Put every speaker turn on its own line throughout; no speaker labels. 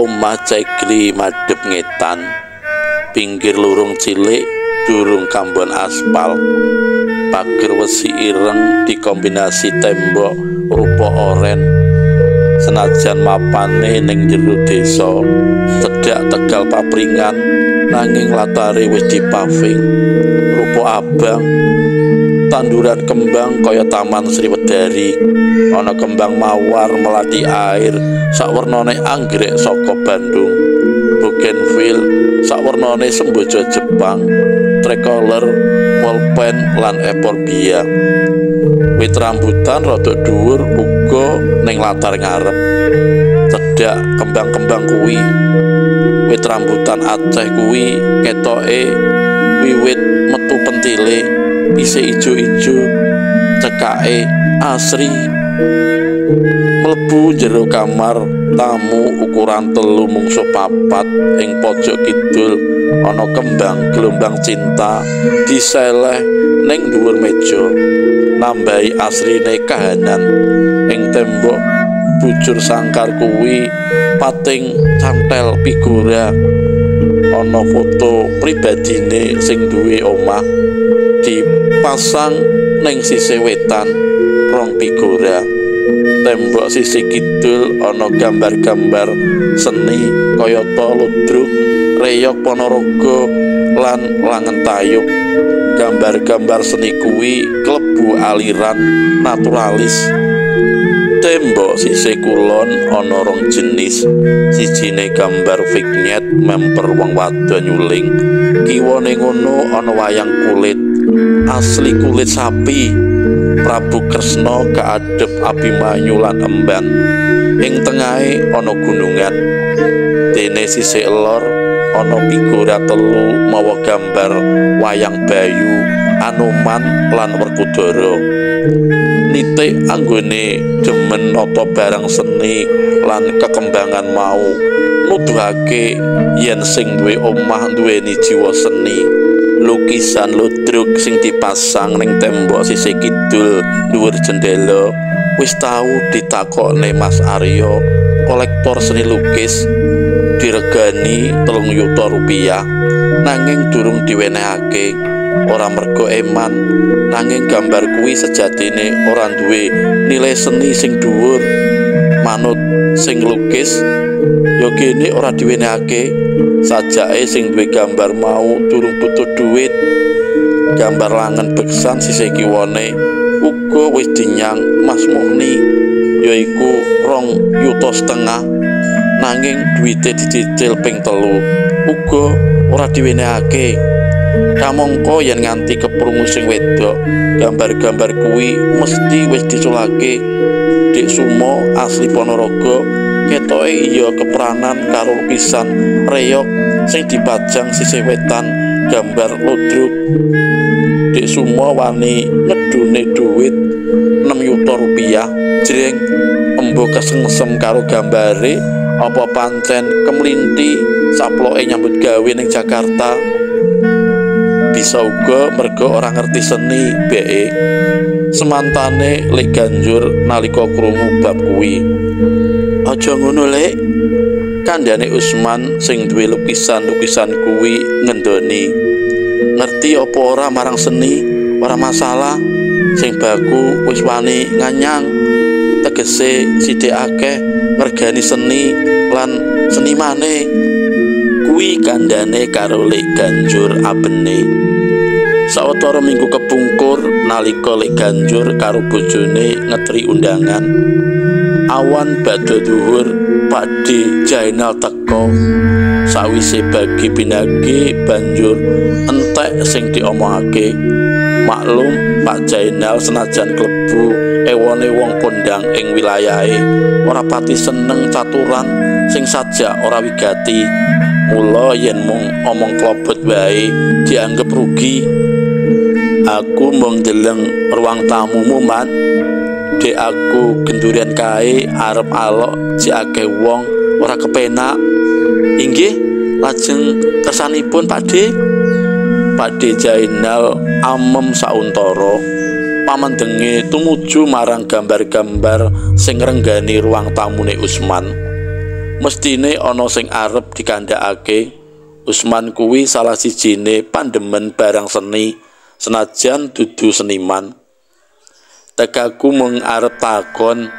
omah cegli madhep ngetan, pinggir lurung cilik durung kambon aspal, pager wesi ireng dikombinasi tembok rupa oren. Senajan mapane ning jero desa, cedhak Tegal papringan, nanging latare wis dipaving rupa abang. Tanduran kembang kaya taman Sriwedari, ana kembang mawar melati air sakwernane anggrek saka Bandung, bougainville sakwernane semboja Jepang, tricolor, polpen lan euphorbia. Wit rambutan rada dhuwur uga ning latar ngarep. Cedhak kembang-kembang kuwi, wit rambutan Aceh kuwi ketoke wiwit metu pentile isih ijo-ijo, cekake asri. Mlebu jero kamar tamu ukuran 3 mungsuh 4 ing pojok kidul ana kembang gelombang cinta diseleh ning dhuwur meja, nambahi asrine kahanan. Ing tembok bujur sangkar kuwi pating cantel figura ana foto pribadine sing duwe omah, dipasang ning sisih wetan rong figura. Tembok sisi kidul ana gambar-gambar seni kayata ludruk, reyok Ponorogo lan langen tayub. Gambar-gambar seni kuwi klebu aliran naturalis. Tembok sisi kulon ana rong jenis, sijine gambar vignette memper wong wadon nyuling, kiwane ngono ana wayang kulit asli kulit sapi Prabu Kresna kaadhep Abimanyu lan Emban. Ing tengahe ana gunungan, dene sisih lor ana figura 3 mawa gambar wayang Bayu, Anoman lan Werkudara. Nitik anggone demen nata barang seni lan kekembangan mau nuduhake yen sing duwe omah duweni jiwa seni. Lukisan ludruk sing dipasang ning tembok sisih kidul dhuwur jendela wis tau ditakokne Mas Aryo, kolektor seni lukis, diregani 3 yuta rupiah, nanging durung diwenehake. Ora mergo eman, nanging gambar kuwi sejatine ora duwe nilai seni sing dhuwur. Manut sing lukis ya kene ora diwenehake, sajake sing duwe gambar mau durung butuh duit. Gambar langen beksan sisih kiwane uga wis dinyang Mas Muhni, yaiku 2,5 yuta, nanging duwite dicicil ping 3 uga ora diwenehake. Kamangka yen nganti keprungu sing wedok, gambar-gambar kuwi mesti wis diculake. Dik Sumo asli Ponorogo ketoke iya keperanan karo lukisan reyok sing dipajang sisih wetan gambar ludruk. Dik Sumo wani ngedune duit 6 yuta rupiah. Jreng embo kesengsem karo gambare apa pancen kemlinti saploke nyambut gawe ning Jakarta. Bisa uga mergo ora ngerti seni beke. Semantane Lek Ganjur nalika krungu bab kuwi. Aja ngono, Lek. Kandhane Usman sing duwe lukisan-lukisan kuwi ngendoni. Ngerti apa ora marang seni, ora masalah. Sing baku wis wani nganyang. Tegese sithik akeh ngergani seni lan senimane. Kuwi kandhane karo Lek Ganjur abene. Sawetara minggu kepungkur nalika Lek Ganjur karo bojone ngetri undangan. Awan badhe dhuwur Pakde Jainal teka. Sawise bagi pinagi banjur entek sing diomongake. Maklum Pak Jainal senajan klebu ewone wong kondang ing wilayahe ora pati seneng caturan sing sajak ora wigati. Mula yen mung omong klobot wae dianggep rugi. Aku mung deleng ruang tamumu, Man. Dek aku gendurian kae arep alok si akeh wong ora kepenak. Inggih, lajeng kersanipun Pakde. Pakde Jainal amem sauntara. Pamendenge tumuju marang gambar-gambar sing renggani ruang tamune Usman. mestine ana sing arep dikandhakake. Usman kuwi salah sijine pandemen barang seni senajan dudu seniman. Tegaku mung arep takon,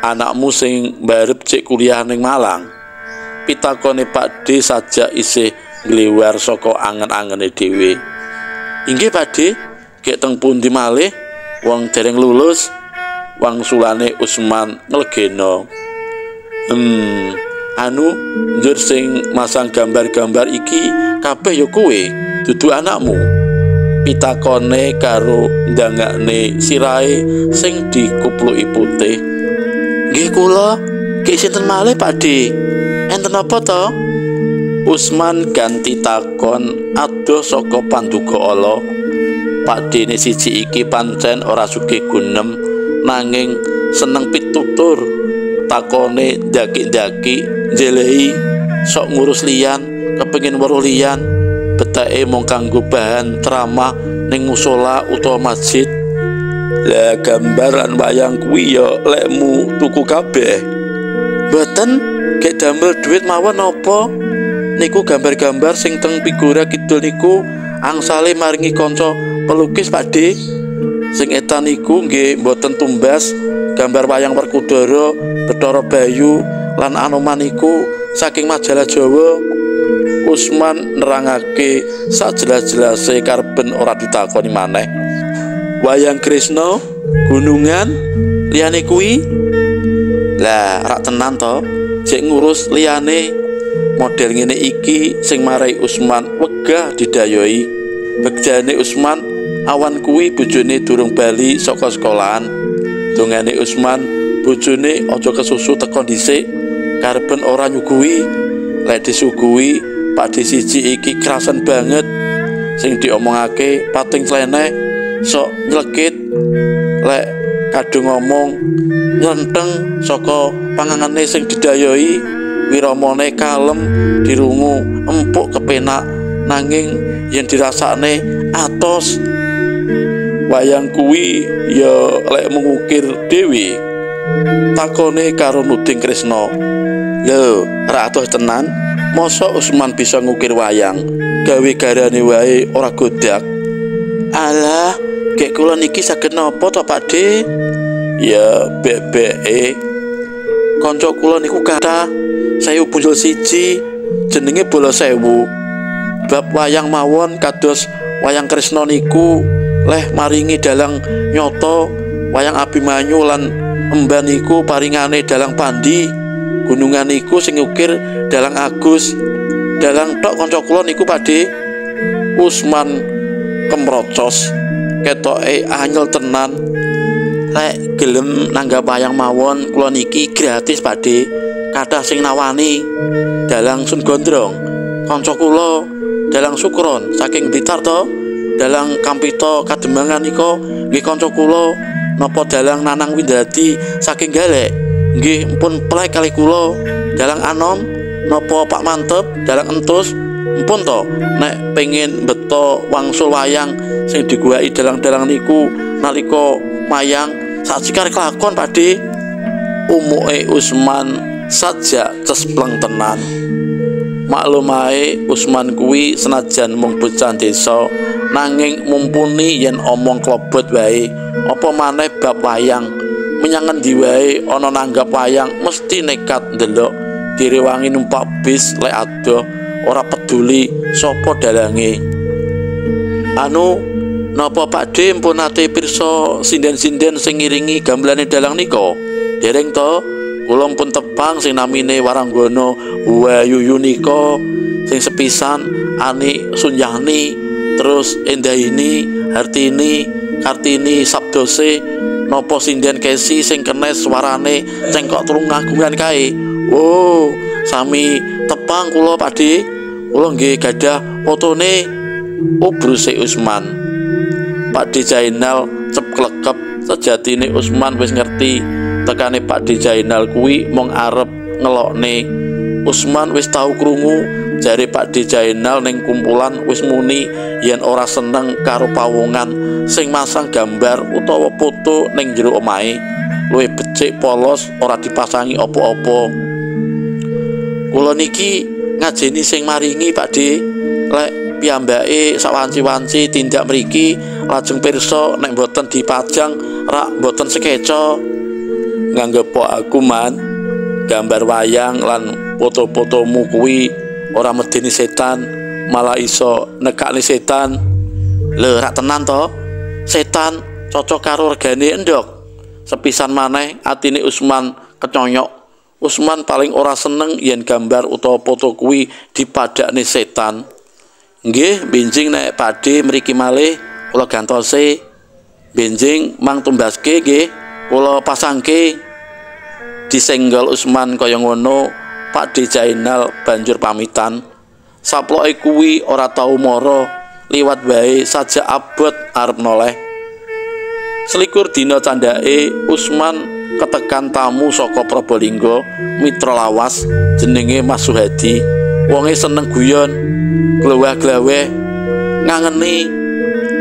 anakmu sing mbarep cek kuliah ning Malang. Pitakone Pakde sajak isih ngliwar saka angen-angene dhewe. Inggih Pakde, gek teng pundi malih? Wong dereng lulus. Wangsulane Usman nglegena. Njur sing masang gambar-gambar iki kabeh ya kowe, dudu anakmu. Pitakone karo ndangakne sirahe sing dikupluki putih. Nggih kula, ki sinten malih Pakde? Enten apa to? Usman ganti takon adoh saka panduga ala. Pakdene siji iki pancen ora sugih gunem nanging seneng pitutur. Takone ndaki-ndaki njelehi sok ngurus liyan, kepengin weruh liyan, betake mung kanggo bahan ceramah ning musala utawa masjid. Lah gambaran wayang kuwi ya lekmu tuku kabeh. Mboten, gek damel duit mawon napa? Niku gambar-gambar sing teng Figura Kidul niku angsale maringi kanca pelukis Pakde. Sing etan niku nggih mboten tumbas gambar wayang Werkudara, Bathara Bayu lan Anoman niku saking majalah Jawa. Usman nerangake sajelas-jelase karben ora ditakoni maneh. Wayang Kresna, gunungan, liyane kuwi. Lah rak tenan to, jek ngurus liyane. Model ngene iki sing marai Usman wegah didayoi. Begjane Usman, awan kuwi bojone durung bali saka sekolahan. Dongane Usman, bojone aja kesusu teko dhisik, karben ora nyuguhi. Lek disuguhi, Pakde siji iki kerasen banget. Sing diomongake pating cleneh, sok nylekit. Lek kadung ngomong nyentheng saka pangangane sing didayoi, wiramane kalem, dirungu empuk kepenak, nanging yen dirasakne atos. Wayang kuwi ya lek mengukir dhewe. Takone karo Nuding Kresna. Lho, ra adoh tenan, mosok Usman bisa ngukir wayang, gawe garane wae ora godak. Alah, gek kula niki saged napa to Pakde? Ya bebeke. Kanca kula niku kathah, saya punjul siji, jenenge Bala Sewu. Bab wayang mawon kados wayang Kresna niku leh maringi dalang nyoto. Wayang Abimanyu lan Emban niku paringane dalang Pandi. Gunungan niku sing ukir dalang Agus. Dalang tok kanca kula niku Pakde. Usman kemrocos, ketoke anyel tenan. Lek gelem nanggap wayang mawon kula niki gratis Pakde. Kathah sing nawani. Dalang Sun Gondrong kanca kula, dalang Sukron saking Blitar to, dalang Kampito Kademangan nika nggih kanca kula. Napa dalang Nanang Windradi saking Galek nggih mpun plek kali kula. Dalang Anom napa Pak Mantep, dalang Entus mpun to nek pengin beto wangsul wayang sing diguwaki dalang-dalang niku nalika mayang saksikar kelakon Pakde. Umuke Usman sajak cespleng tenan. Maklum ae Usman kuwi senajan mung bocah desa nanging mumpuni yen omong klobot wae. Apa maneh bab wayang, menyang endi wae ana nanggap wayang mesti nekat ndelok, direwangi numpak bis lek adoh, ora peduli sapa dalange. Napa Pakde mpun nate pirsa sinden-sinden sing ngiringi gamelane dalang nika? Dereng to, kula pun tepang sing namine Waranggana Wayuyu nika, sing sepisan Ani Sunyani, terus Endahini, Hartini, Kartini, Sabdose, napa sinden Kesi sing kenes suarane cengkok tulung ngagungan kae. Oh, sami tepang kula Pakde. Kula nggih gadah fotone. Ubruse Usman. Pakde Jainal cep klekep, sejatine Usman wis ngerti tekane Pakde Jainal kuwi mung arep ngelokne. Usman wis tau krungu jare Pakde Jainal ning kumpulan wis muni yen ora seneng karo pawongan sing masang gambar utawa foto ning jero omahe, luwih becik polos, ora dipasangi apa-apa. Kula niki ngajeni sing maringi Pakde, lek piyambake sawanci-wanci tindak mriki lajeng pirsa nek mboten dipajang rak mboten sekeca. Nganggep aku man, gambar wayang lan foto-fotomu kuwi ora medeni setan, malah iso nekakne setan. Lho rak tenan to? Setan cocok karo regane endhog. Sepisan maneh atine Usman keconyok. Usman paling ora seneng yen gambar utawa foto kuwi dipadakne setan. Nggih, benjing nek Pakde mriki malih kula gantose. Benjing mang tumbaske nggih, kula pasangke. Disenggol Usman kaya ngono, Pakde Jainal banjur pamitan. Saploke kuwi ora tau mara, liwat wae saja abot arep noleh. Selikur dina candhake Usman ketekan tamu saka Probolinggo, mitra lawas jenenge Mas Suhadi. Wonge seneng guyon, glewah-gleweh, ngangeni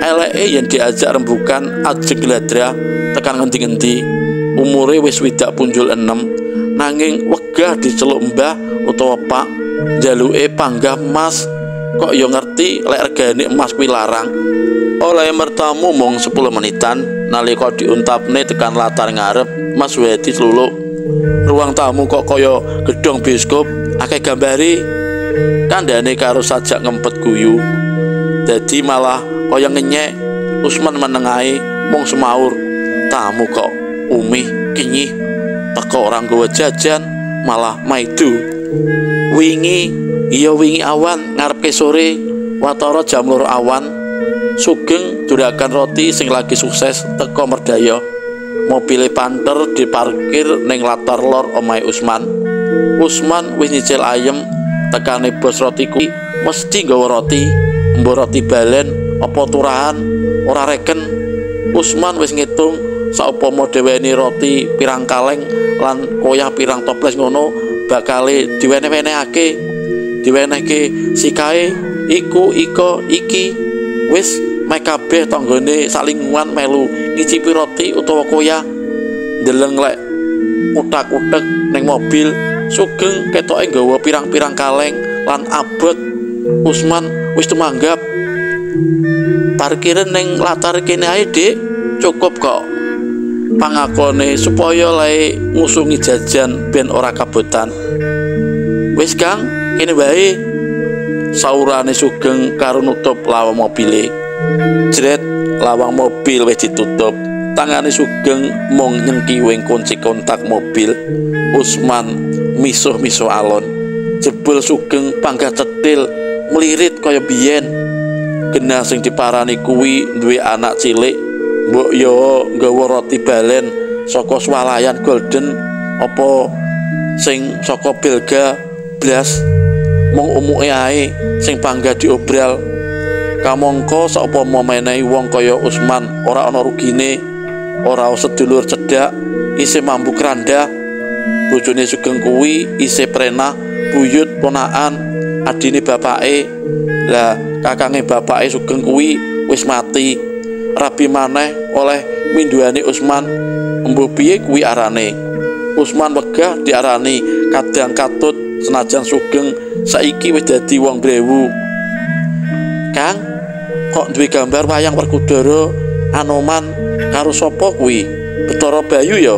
eleke yen diajak rembukan ajeg gladra tekan ngendi-endi. Umure wis widak punjul 6, nanging wegah diceluk mbah utawa pak, njaluke panggah Mas. Kok yo ngerti lek regane emas kuwi larang. Oleh mertamu mung 10 menitan, nalika diuntapne tekan latar ngarep, Mas Suhadi celuluk. Ruang tamu kok kaya gedhong bioskop, akeh gambare. Kandhane karo sajak ngempet guyu. Dadi malah kaya ngenyek. Usman menengahi mung semaur, tamu kok umih kinyih, teko ora nggawa jajan malah maidu. Wingi awan ngarepe sore, watara jam 2 awan, Sugeng durakan roti sing lagi sukses teko merdaya. Mobile Panther diparkir ning latar lor omahe Usman. Usman wis nyicil ayem, tekane bos roti kuwi mesti nggawa roti. Mbok roti balen apa turahan ora reken. Usman wis ngitung saupama dheweni roti pirang kaleng lan koyah pirang toples ngono bakale diwene-wenehake. Diwenehke sikae iku iki wis mek kabeh tanggane salingguhan melu ngicipi roti utawa koyah. Ndeleng lek utak-utek ning mobil, Sugeng ketoke nggawa pirang-pirang kaleng lan abot. Usman wis tumanggap, parkiran ning latar kene ae Dik, cukup kok. Pangakone supaya lae ngusungi jajan ben ora kabotan. Wis Kang, kene wae, saurane Sugeng karo nutup lawang mobile. Jret, lawang mobil wis ditutup. Tangane Sugeng mung nyengkiwing kunci kontak mobil. Usman misuh-misuh alon. Jebul Sugeng panggah cetil, mlirit kaya biyen. Genah sing diparani kuwi duwe anak cilik. Mbok yo nggawa roti balen saka swalayan Golden apa sing saka Belga blas, mung umuke ae sing panggah diobral. Kamangka saupama menehi wong kaya Usman ora ana rugine, ora sedulur cedhak, isih mambu krandah. Bojone Sugeng kuwi isih prenah, buyut ponakan adine bapake. Lah kakange bapake Sugeng kuwi wis mati. Rabi maneh oleh minduane Usman, embuh piye kuwi arane. Usman wegah diarani kadang katut senajan Sugeng saiki wis dadi wong brewu. Kang, kok duwe gambar wayang Werkudara Anoman karo sapa kuwi? Bathara Bayu ya?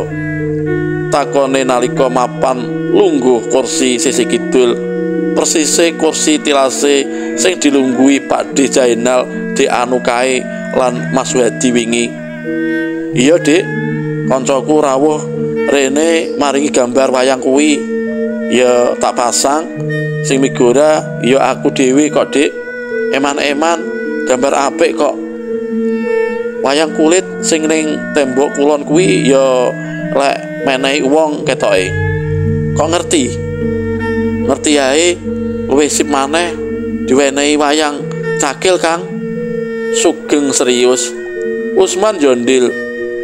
Takone nalika mapan lungguh kursi sisi kidul, persise kursi tilase sing dilungguhi Pakde Jainal Dik Anu kae lan Mas Suhadi wingi. Iya Dik, koncoku rawuh rene maringi gambar wayang kuwi. Ya tak pasang, sing migora ya aku dhewe kok Dik. Eman-eman gambar apik kok. Wayang kulit sing ning tembok kulon kuwi ya lek menehi wong ketoke. Kok ngerti? Ngerti ae luwih sip maneh diwenehi wayang cakil Kang. Sugeng serius. Usman jondil,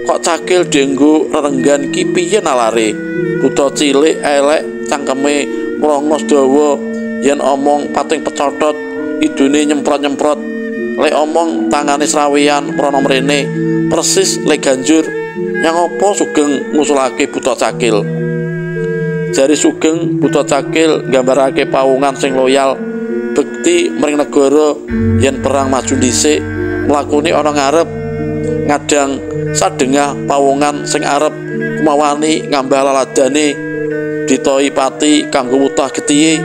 kok cakil dienggo rerenggan ki piye nalare? Buta cilik elek cangkeme mrongos dawa, yen omong pating pecotot, idune nyemprot-nyemprot. Lek omong tangane sraweyan mrono mrene, persis lek ganjur. Yang apa Sugeng ngusulake buta cakil? Jari Sugeng Buta Cakil nggambarake pawungan sing loyal, bekti mring negara yen perang maju dhisik, mlakune ana ngarep, ngadang sadengah pawungan sing arep kumawani ngambah laladane ditoi pati kanggo wutah getihe.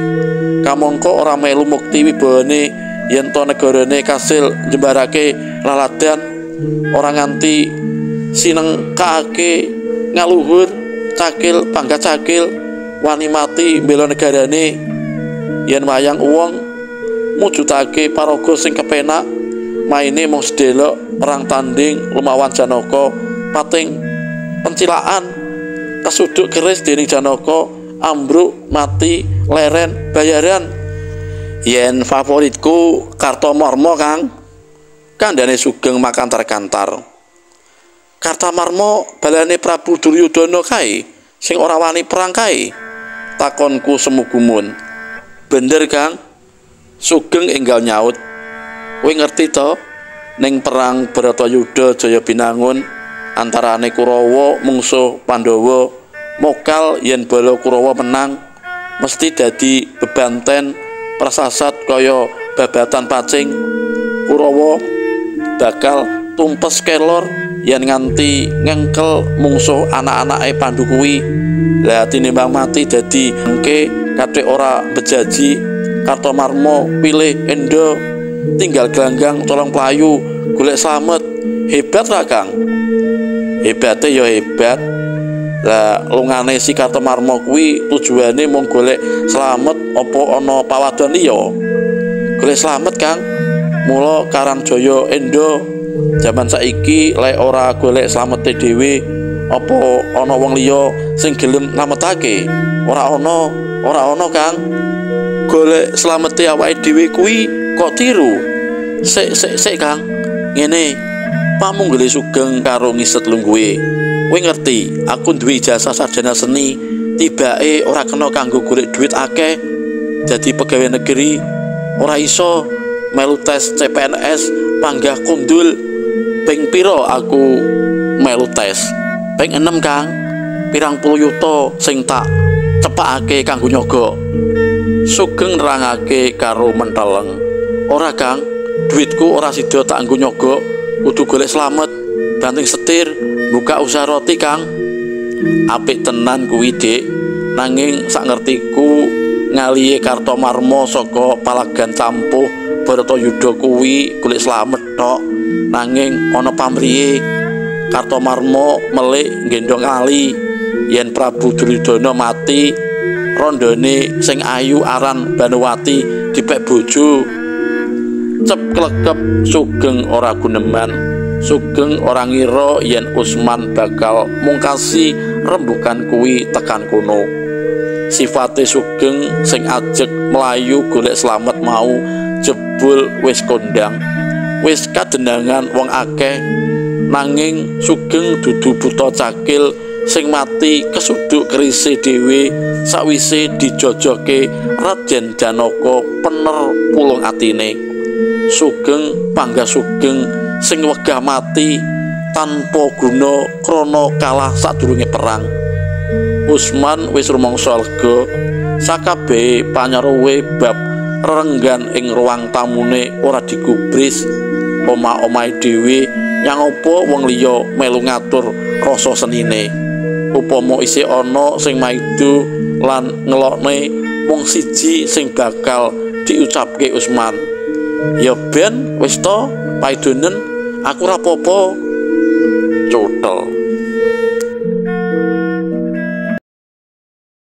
Kamangka ora melu mukti wibawane yen to negarane kasil njembarake laladan, ora nganti sinengkake ngaluhur Cakil pangkat Cakil wani mati mbela negarane. Yen wayang wong mujudake paraga sing kepenak, maine mung sedelok perang tanding lumawan Janaka pating pencilaan kesuduk keris dening Janaka, ambruk mati leren bayaran. Yen favoritku Kartamarma Kang, kandhane Sugeng makantar-kantar. Kartamarma balane Prabu Duryudana kae sing ora wani perang kae, takonku semugumun. Bener Kang, Sugeng enggal nyaut. Kowe ngerti to ning perang Bratayuda Jaya Binangun antarane Kurawa mungsuh Pandhawa, mokal yen bala Kurawa menang mesti dadi bebanten prasasat kaya babatan pacing. Kurawa bakal tumpes kelor yen nganti ngengkel mungsuh anak-anake Pandhu kuwi. Lah tinimbang mati dadi engke kathik ora bejaji, Kartamarma pilih endo tinggal gelanggang tolong playu golek slamet. Hebat ra Kang? Hebate ya hebat. Lah lungane si Kartamarma kuwi tujuane mung golek slamet apa ana pawadon liya? Golek slamet Kang. Mula Karanjaya endo jaman saiki lek ora golek slamete dhewe, apa ana wong liya sing gelem slametake? Ora ana Kang. Golek slamete awake dhewe kuwi kok tiru. Sik Kang. Ngene, pamunggale Sugeng karo ngiset lungguhe. Kowe ngerti, aku duwe ijazah sarjana seni, tibake ora kena kanggo golek duit akeh dadi pegawai negeri, ora iso melu tes CPNS panggah kundul. Ping piro aku melu tes? Ping 6 Kang. Pirang puluh yuta sing tak cepakake kanggo nyogok. Sugeng nerangake karo menteleng. Ora Kang, duitku ora sida tak nggo nyogok, kudu golek slamet, banting setir, buka usaha roti Kang. Apik tenan kuwi Dik, nanging sak ngertiku ngalihe Kartamarma saka palagan campuh Bratayuda kuwi golek slamet tok, nanging ana pamrihe. Kartamarma melik nggendong ali yen Prabu Duryudana mati, rondone sing ayu aran Banowati dipek bojo. Cep klekep Sugeng ora guneman. Sugeng ora ngira yen Usman bakal mungkasi rembugan kuwi tekan kono. Sifate Sugeng sing ajeg melayu golek slamet mau jebul wis kondang, wis kadenangan wong akeh. Nanging Sugeng dudu Buta Cakil sing mati kesuduk kerise dhewe sawise dijojoke Raden Janaka pener pulung atine. Sugeng panggah Sugeng sing wegah mati tanpa guna krana kalah sadurunge perang. Usman wis rumangsa lega, sakabehe panyaruwe bab rerenggan ing ruang tamune ora digubris. Omah-omahe dhewe yang apa wong liya melu ngatur rasa senine. Upama isih ana sing maido lan ngelokne mung siji sing bakal diucapke Usman. Ya ben wis to paidonen, aku ora apa-apa. Cuthel.